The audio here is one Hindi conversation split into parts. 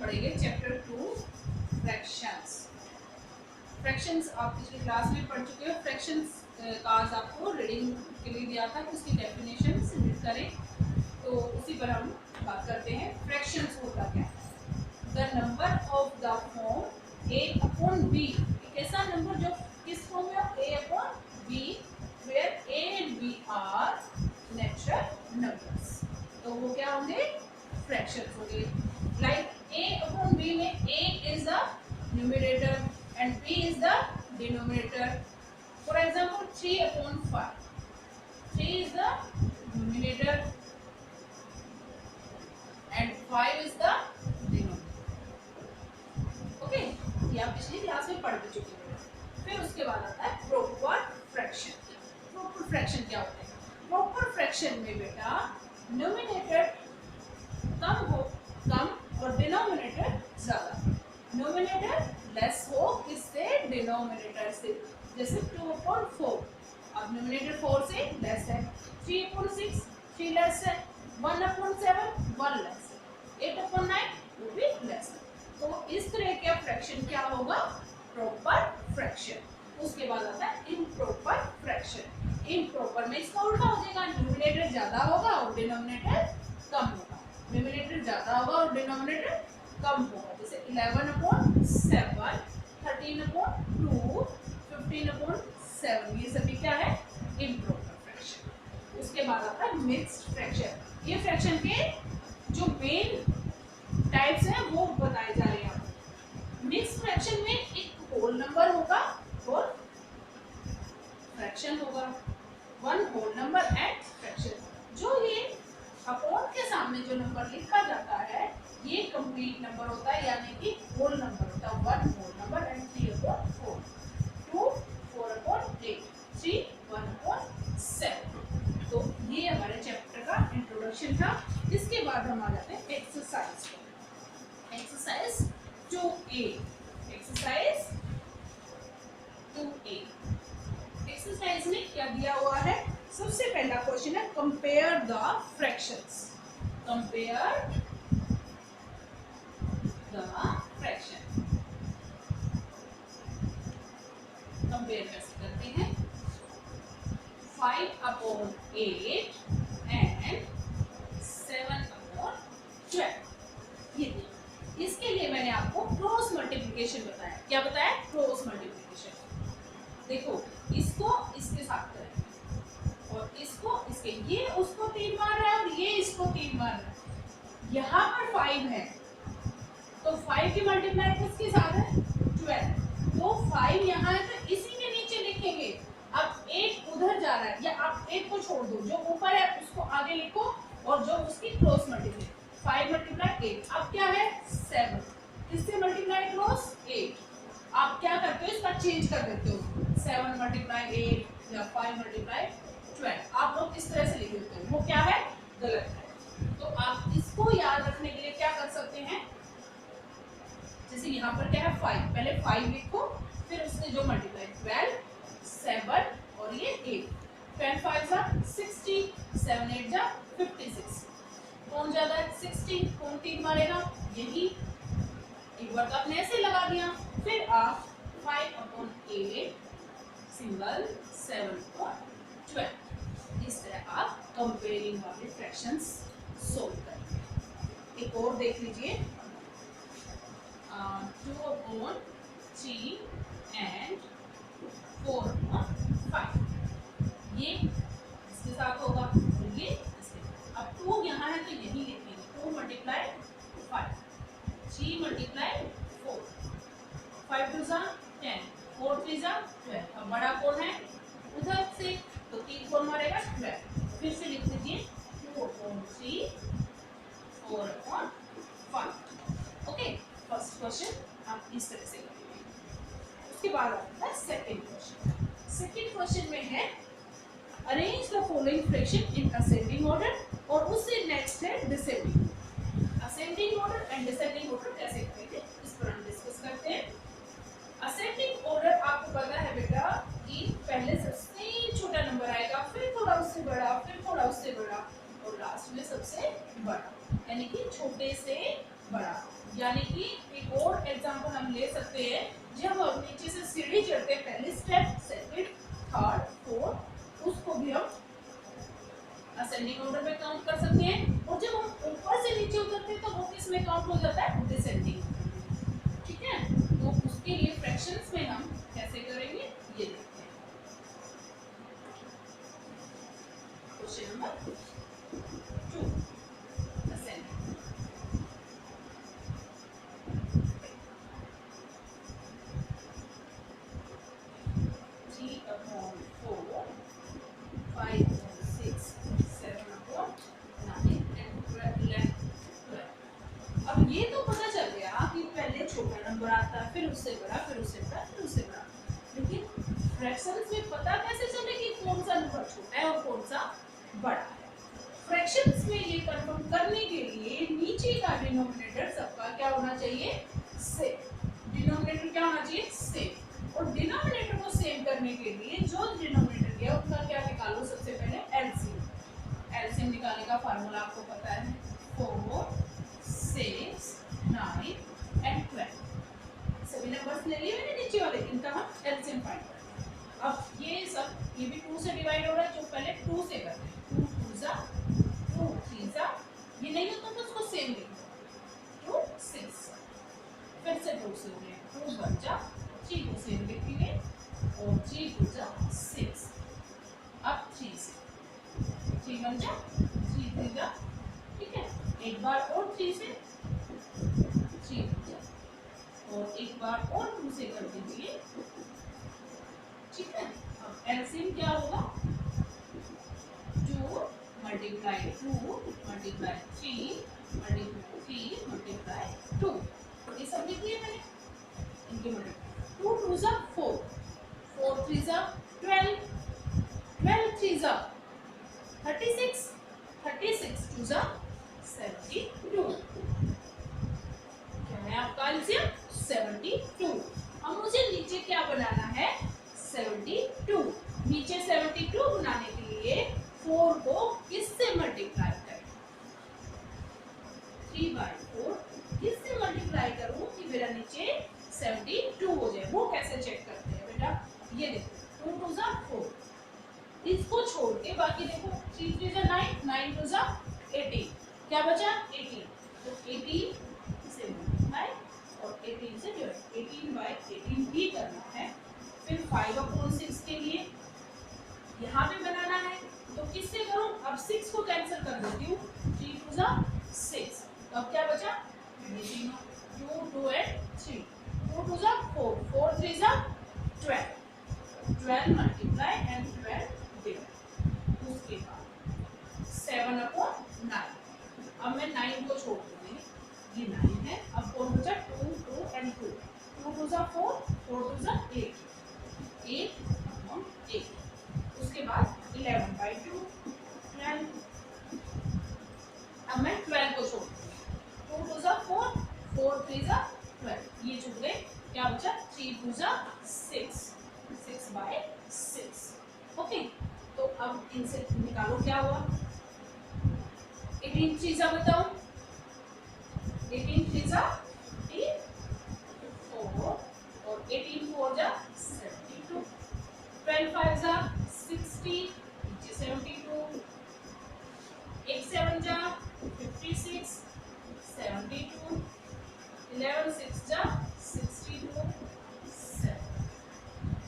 पढ़ेंगे चैप्टर 2 फ्रैक्शंस। फ्रैक्शंस आप पिछली क्लास में पढ़ चुके हो। फ्रैक्शंस का आज आपको रीडिंग के लिए दिया था कि उसकी डेफिनेशन रीड करें, तो उसी पर हम बात करते हैं। फ्रैक्शंस होता क्या है? The number of the form a upon b, एक ऐसा नंबर जो किस फॉर्म में a upon b, where a and b are natural numbers, तो वो क्या होंगे? फ्रैक्शंस होंगे। लाइक a अपॉन b में a is the numerator and b is the denominator. For example, 3 upon 5. 3 is the numerator and 5 is the denominator. Okay, ये आप पिछली क्लास में पढ़ चुके हैं। फिर उसके बाद आता है प्रॉपर फ्रैक्शन। प्रॉपर फ्रैक्शन क्या होता है? प्रॉपर फ्रैक्शन में बेटा न्यूमरेटर कम और डिनोमिनेटर ज्यादा। न्यूमरेटर लेस हो किससे? डिनोमिनेटर से। जैसे 2 अपॉन 4, अब न्यूमरेटर 4 से लेस है। 3 अपॉन 6 3 लेस है। 1 अपॉन 7 1 लेस है। 8 अपॉन 9 वो भी लेस है। तो इस तरह का फ्रैक्शन क्या होगा? Proper fraction. उसके बाद आता है इम्प्रॉपर फ्रैक्शन। इम्प्रॉपर में इसका उल्टा हो जाएगा, न्यूमरेटर ज्यादा होगा और डिनोमिनेटर कम होगा। न्यूमरेटर ज्यादा होगा और डिनोमिनेटर कम होगा। जैसे 11 अपॉन 7, 13 अपॉन 2, 15 अपॉन 7, ये सभी क्या है? Improper fraction. उसके बाद आता है मिक्स्ड फ्रैक्शन। ये फ्रैक्शन के जो मेन टाइप्स हैं वो बताए जा रहे हैं आपको। मिक्स्ड फ्रैक्शन में एक होल नंबर होगा और फ्रैक्शन होगा। One whole number and fraction. जो ये अपॉन के सामने जो नंबर लिखा जाता है ये कंप्लीट नंबर होता है, यानी कि होल नंबर होता है। 1 whole number and 3 upon 4, 2 4 upon 8, 3 1 upon 7। तो ये हमारे चैप्टर का इंट्रोडक्शन था। इसके बाद हम आ जाते हैं एक्सरसाइज पर। Exercise 2A। Exercise 2A। Exercise में क्या दिया हुआ है? सबसे पहला क्वेश्चन है compare the fractions. Compare the fraction. Compare कैसे करते हैं? 5 अपॉन 8 एंड 7 अपॉन 12। ये देखिए, इसके लिए मैंने आपको क्रॉस मल्टीप्लिकेशन बताया। क्या बताया? Cross multiplication. देखो, इसको इसके साथ करें और इसको इसके, ये उसको 3 मार रहा है और ये इसको 3 मार रहा है। यहाँ पर 5 है तो 5 की मल्टीप्लाई किसके साथ है? 12। तो 5 यहाँ है तो इसी के नीचे लिखेंगे। अब 8 उधर जा रहा है, या आप 8 को छोड़ दो, जो ऊपर है उसको आगे लिखो और जो उसकी क्रॉस मल्टीप्लाई 5 मल्टीप्लाई 8। अब क्या है? 7। किससे मल्टीप्लाई क्रॉस? 8। आप क्या करते हो? इसका चेंज कर देते हो, 7 मल्टीप्लाई 8 या 5 मल्टीप्लाई 12। आप लोग इस तरह से लिख देते हो, वो क्या है? गलत है। तो आप इसको याद रखने के लिए क्या कर सकते हैं? जैसे यहाँ पर क्या है? 5, पहले 5 लिखो, फिर उससे जो मल्टीप्लाई 12, 7 और ये 8। 10 5 जा 60, 7 8 जा 56। कौन ज्यादा है? 60। कौन 3 मारेगा? यही। एक बार तो आपने ऐसे लगा दिया। फिर आप 5 अपॉन 8 सिंगल, 7 अपॉन 12। इस तरह आप कंपेयरिंग वाले फ्रैक्शंस सोल्व करेंगे। एक और देख लीजिए, 2 अपॉन 3 एंड 4 अपॉन 5। ये इसके साथ होगा और ये इसके। अब 2 यहाँ है तो यही लिखेंगे, 2 मल्टीप्लाई 5, 3 मल्टीप्लाई 4, 5 2 जा 10, 4 3 जा 12। अब बड़ा कौन है? उधर से, तो 3 कौन मारेगा? 12। फिर से लिख दीजिए 2 upon 3, 4 upon 5। Okay, first question आप इस तरह से करेंगे। उसके बाद आता है सेकंड क्वेश्चन। सेकंड क्वेश्चन में है arrange the following fraction in ascending order, और उससे नेक्स्ट है descending. Ascending order and descending order कैसे करेंगे इस पर हम डिस्कस करते हैं। असेंडिंग ऑर्डर आपको पता है बेटा कि पहले सबसे छोटा नंबर आएगा, फिर थोड़ा उससे बड़ा, फिर थोड़ा उससे बड़ा और लास्ट में सबसे बड़ा, यानी कि छोटे से बड़ा, यानी कि सकते हैं जब हम नीचे से सीढ़ी चढ़ते हैं, पहले स्टेप, सेकंड, थर्ड, फोर्थ, उसको भी हम असेंडिंग ऑर्डर में काउंट कर सकते हैं। और जब हम ऊपर से नीचे उतरते हैं तो वो किस में काउंट हो जाता है? डिसेंडिंग। ठीक है, तो उसके लिए फ्रैक्शंस में हम कैसे करेंगे ये देखते हैं। Question number 2, ascending. 3/4, 5/6, 7/9 and 12. अब ये तो पता चल गया कि पहले छोटा नंबर आता है, फिर उससे बड़ा, फिर उससे बड़ा, फिर उससे बड़ा। लेकिन फ्रैक्शंस में पता कैसे चले कि कौन सा नंबर छोटा है और कौन सा बड़ा है? फ्रैक्शंस में ये कंफर्म करने के लिए नीचे का डिनोमिनेटर सबका क्या होना चाहिए? सेम। डिनोमिनेटर क्या होना चाहिए? सेम। और डिनोमिनेटर को सेम करने के लिए जो डिनोमिनेटर दिया उनका क्या निकालो? सबसे पहले एलसीएम। एलसीएम निकालने का फार्मूला आपको पता है, 4, 6, 9 and 12। सभी नंबर्स ले लिए मैंने नीचे वाले, इनका हम एलसीएम फाइंड करेंगे। अब ये सब, ये भी 2 से डिवाइड हो रहा है, जो पहले 2 से करते हैं। 2 2 जा, 2 3 जा, ये नहीं होता तो उसको सेम लिख दो, 2 6। फिर से 2 से हो गए, 2 1 जा, 3 को सेम लिखेंगे और 3 2 जा 6। अब 3 से, 3 1 जा, 3 3 जा, ठीक है। एक बार और 3 से, 3 2 जा, और एक बार और 2 से कर दीजिए, ठीक है। अब एलसीएम क्या होगा? 2 मल्टीप्लाई 2 मल्टीप्लाई 3 मल्टीप्लाई 3 मल्टीप्लाई 2, ये सब लिख दिए मैंने। इनके मल्टीप्लाई 2 2 जा 4, 4 3 जा 12, 12 3 जा 36, 36 2 जा 72। क्या है आपका एलसीएम? 72। अब मुझे नीचे क्या बनाना है? 72। नीचे 72 बनाने के लिए 4 को किससे मल्टीप्लाई करें? 3/4 किससे मल्टीप्लाई करूं कि मेरा नीचे 72 हो जाए? वो कैसे चेक करते हैं बेटा? ये देखो, 2 2 जा 4, इसको छोड़ के बाकी देखो, 3 3 जा 9, 9 2 जा 18, क्या बचा? 18। तो 18 से मल्टीप्लाई और 18 से डिवाइड, 18/18 भी करना है। फिर 5/6 के लिए यहाँ पे बनाना है, तो किससे करूं? अब 6 को कैंसिल कर देती हूँ, 3 2 जा 6, तो अब क्या बचा? 2 2 and 3, 2 2 जा 4, 4 3 जा 12, 12 मल्टीप्लाई एंड 12 डिवाइड। उसके बाद 7/9, अब मैं 9 को छोड़ दूंगी, ये 9 है। अब कौन बचा? 2 2 and 2, 2 2 जा 4, 4 2 जा 8, 8/8। उसके बाद 11/2, 12। अब मैं 12 को छोड़ दूंगी, 2 2 जा 4, 4 3 जा 12, ये छूट गए। क्या बचा? 3 2 जा 6, 6/6। ओके, तो अब इनसे निकालो क्या हुआ? 18 3 जा बताओ, 18 3 जा 4 और 18 4 जा 72, 12 5 जा 60, नीचे 72, 1 7 जा 56, 72, 11 6 जा 62, 7।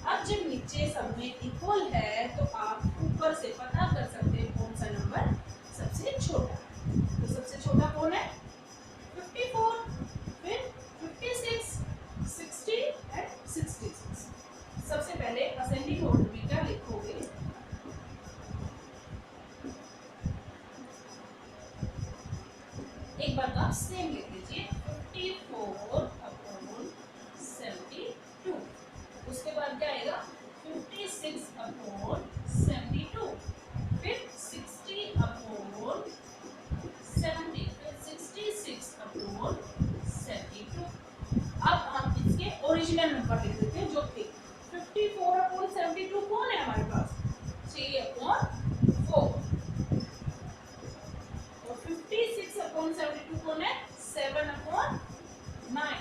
अब जब नीचे सब में इक्वल है तो आप ऊपर से पता कर सकते हैं कौन सा नंबर सबसे छोटा है। तो सबसे छोटा कौन है? 54, फिर 56, 60 एंड 66। सबसे पहले असेंडिंग ऑर्डर में क्या लिखोगे? एक बार आप सेम लिख लीजिए, 54/72। उसके बाद क्या आएगा? 56/72, फिर 60/70, फिर 66/72। अब हम इसके ओरिजिनल नंबर लिख देते हैं जो थे। 54/72 कौन है हमारे पास? 3/4। और 56/72 कौन है? 7/9।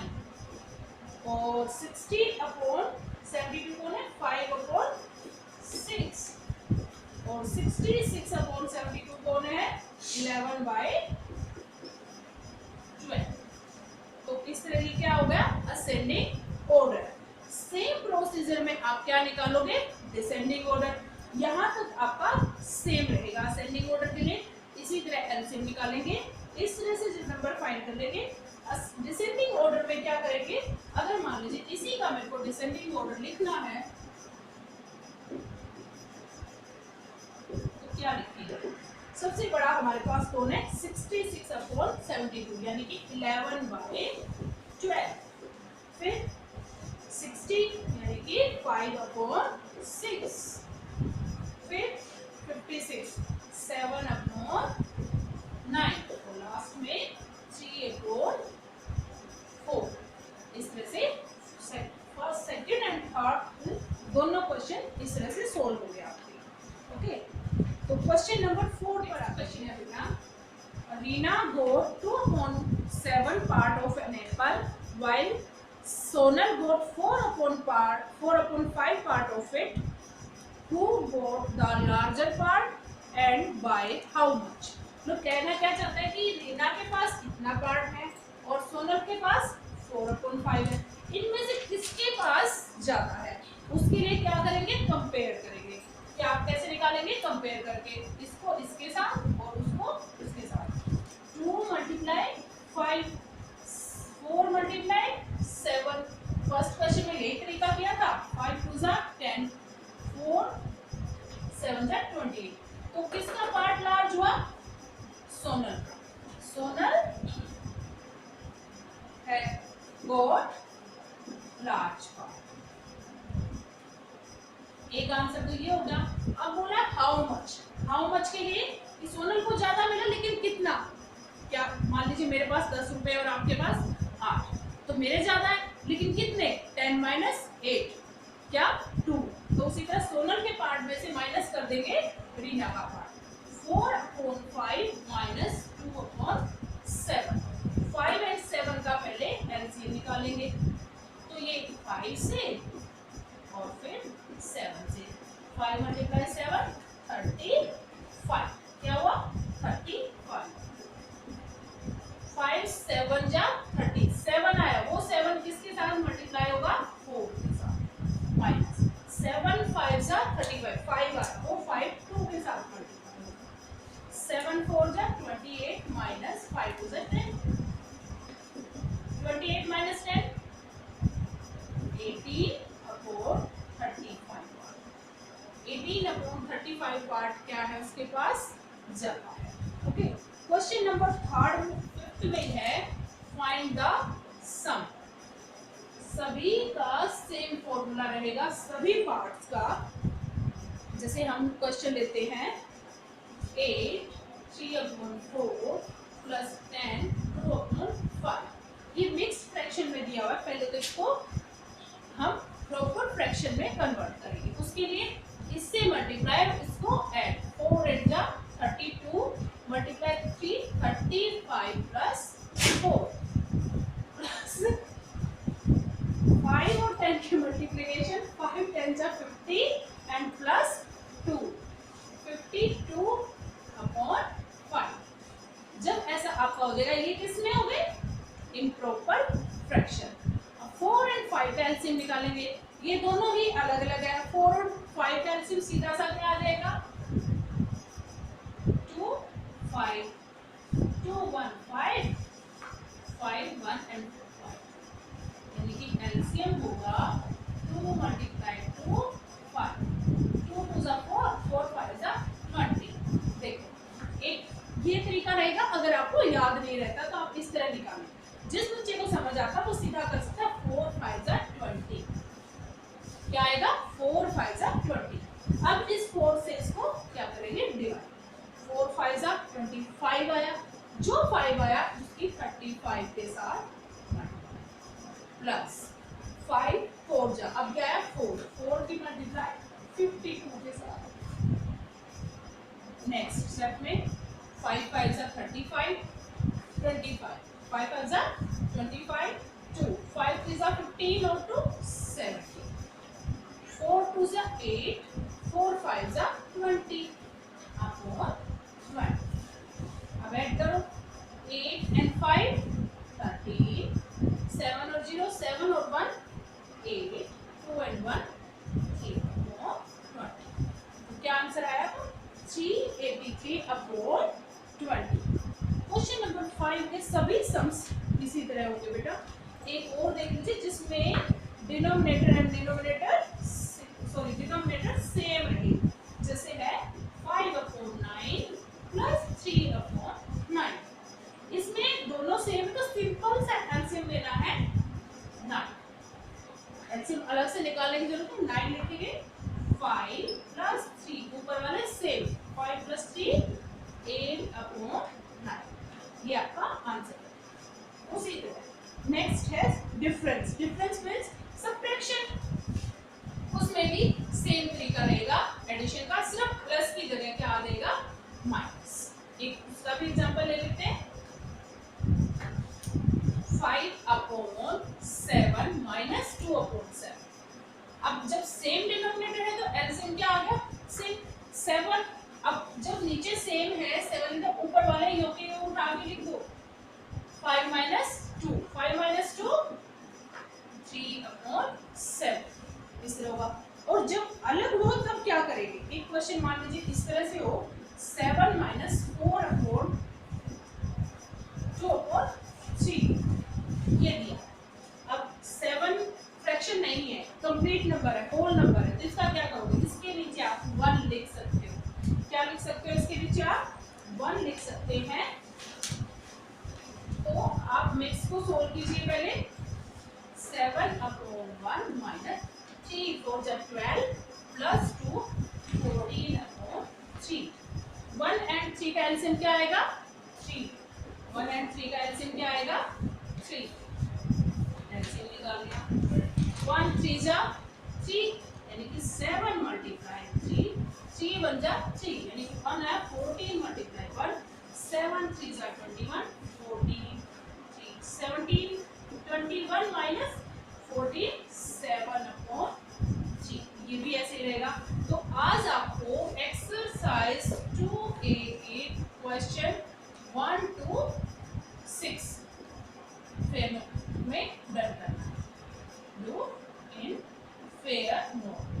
और और 60/72 कौन है 5/6 और 66/72 कौन है 11/12। तो इस तरह की क्या हो गया असेंडिंग ऑर्डर। सेम प्रोसीजर में आप क्या निकालोगे डिसेंडिंग ऑर्डर। यहाँ तक आपका सेम रहेगा असेंडिंग ऑर्डर के लिए। इसी तरह एलसीएम निकालेंगे, इस तरह से नंबर फाइंड कर लेंगे। डिसेंडिंग ऑर्डर में क्या करेंगे, अगर मान लीजिए इसी का मेरे को डिसेंडिंग ऑर्डर लिखना है तो क्या लिखेंगे। सबसे बड़ा हमारे पास कौन है 66/72 यानी कि 11/12। फिर 60 यानी कि 5/6। फिर 56 7/9 और लास्ट में 3/4। इस तरह से फर्स्ट सेकंड एंड थर्ड दोनों क्वेश्चन इस तरह से सोल्व हो गए आपके। ओके, तो क्वेश्चन नंबर 4 पर क्वेश्चन है Rina got 2/7 part of an apple while Sonal got 4/5 part of it. Who got the larger part and by how much? लोग कहना क्या चाहता है कि रीना के पास इतना पार्ट है और सोनल के पास 4/5 है, इनमें से किसके पास ज्यादा है उसके लिए क्या करेंगे कंपेयर करेंगे। क्या आप कैसे निकालेंगे कंपेयर करके, इसको इसके साथ और उसको इसके साथ। 2 × 5 4 × 7। फर्स्ट क्वेश्चन में यही तरीका किया था 5 2 10 4 7 20। तो किसका पार्ट लार्ज हुआ सोनल का। सोनल है गॉट लार्ज पार्ट। एक आंसर तो ये होगा। अब बोला हाउ मच के लिए कि सोनल को ज्यादा मिला लेकिन कितना। क्या मान लीजिए मेरे पास 10 रुपए और आपके पास 8, तो मेरे ज्यादा है लेकिन कितने 10 - 8 क्या 2। तो उसी तरह सोनल के पार्ट में से माइनस कर देंगे रीना का पार्ट। 4/5 - 2/7। 5 और 7 का पहले एलसीएम निकालेंगे तो ये 5 से और फिर 7 से। 5 × 7 35। क्या हुआ 35। 5 7 जा 30 7 आया, वो 7 किसके साथ मल्टीप्लाई होगा 4 के साथ माइनस 7 5 जा 35 5 आया, वो 5 2 के साथ मल्टीप्लाई होगा। 7 4 जा 28 माइनस 5 2 जा 10। 28 - 10 18/35। 18/35 पार्ट क्या है उसके पास ज्यादा है। ओके, क्वेश्चन नंबर 5th में है फाइंड द सम। सभी का सेम फॉर्मूला रहेगा सभी पार्ट्स का। जैसे हम क्वेश्चन लेते हैं 8 3/4 + 10 2/5। ये मिक्स फ्रैक्शन में दिया हुआ है। पहले तो इसको हम प्रॉपर फ्रैक्शन में कन्वर्ट करेंगे। उसके लिए इससे मल्टीप्लाई और इसको ऐड 4 8 जा 32 मल्टीप्लाई 3 35 + 4 प्लस 5 और 10 की मल्टीप्लिकेशन 5 10 जा 50 एंड प्लस 2 52/5। जब ऐसा आपका हो जाएगा ये किस में हो गए इम्प्रॉपर फ्रैक्शन। 4 और 5 का एलसीएम निकालेंगे। ये दोनों ही अलग अलग है। 4 और 5 का एलसीएम सीधा सा क्या आ जाएगा 2 5 2 1 5 5 1 and 5 यानी कि एलसीएम होगा 2 × 2 5 2 2 जा 4 4 5 जा 20। देखो एक ये तरीका रहेगा। अगर आपको याद नहीं रहता तो आप इस तरह निकालें। जिस बच्चे को समझ आता वो सीधा कर सकता है 4 5 जा 20। क्या आएगा 4 5 जा 20। अब इस 4 से इसको क्या करेंगे डिवाइड। 4 5 जा 25 आया, जो 5 आया उसकी 35 के साथ प्लस 5 4 जा अब क्या आया 4 की मल्टीप्लाई 52 के साथ। नेक्स्ट स्टेप में 5 5 जा 35 25 5 5 जा 25 2 5 3 जा 15 और 2 8 4 5 20 अपॉन 20। अब ऐड करो 8 and 5 13, 7 और 0 7 और 1 8, 2 and 1 3 अपॉन 20। तो क्या आंसर आया? 383 अपॉन 20। क्वेश्चन नंबर 5 के सभी सम्स इसी तरह होंगे बेटा। एक और देख लीजिए जिसमें डिनोमिनेटर एंड डिनोमिनेटर सेम रहे, जैसे है 5 अपॉन 9 प्लस 3 अपॉन 9। इसमें दोनों सेम तो सिंपल सा एलसीएम लेना है 9। एलसीएम अलग से निकालने की जरूरत है, 9 लिखेंगे 5 प्लस 3 ऊपर वाले सेम 5 प्लस 3 8 अपॉन 9। ये आपका आंसर है। उसी तरह नेक्स्ट है डिफरेंस। डिफरेंस मींस सब्ट्रैक्शन, उसमें भी सेम तरीका रहेगा एडिशन का, सिर्फ प्लस की जगह क्या आ जाएगा माइनस। एक उसका भी एग्जांपल ले लेते हैं 5 अपॉन 7 माइनस 2 अपॉन 7। अब जब सेम डिनोमिनेटर है तो एलसीएम क्या आ गया सेम 7। अब जब नीचे सेम है 7 तो ऊपर वाले योग के योग उठा के लिख दो 5 माइनस 2 5 माइनस 2 3 अपॉन 7 इस तरह होगा। और जब अलग हो तब क्या करेंगे? एक क्वेश्चन मान लीजिए इस तरह से हो 7 माइनस 4 अपॉन 2 अपॉन 3 ये दिया। अब 7 फ्रैक्शन नहीं है, कंप्लीट नंबर है, होल नंबर है, तो इसका क्या करोगे? इसके नीचे आप 1 लिख सकते हो। क्या लिख सकते हो? इसके नीचे आप 1 लिख सकते हैं। तो आप मिक्स को सोल्व कीजिए पहले 7 अपॉन 1 माइनस 3 4 जब 12 प्लस 2 14 अपॉन 3। 1 and 3 का एलसीएम क्या आएगा 3। 1 and 3 का एलसीएम क्या आएगा 3। एलसीएम निकाल लिया 1 3 जा 3 यानी कि 7 मल्टीप्लाई 3 3 बन जा 3 यानी कि 1 है 14 मल्टीप्लाई 1 7 3 जा 21 14 3 17 21 माइनस 14 7 अपॉन 3। ये भी ऐसे ही रहेगा। तो आज आपको exercise 2A question 1 to 6 fair में डन करना है। Do in fair mode.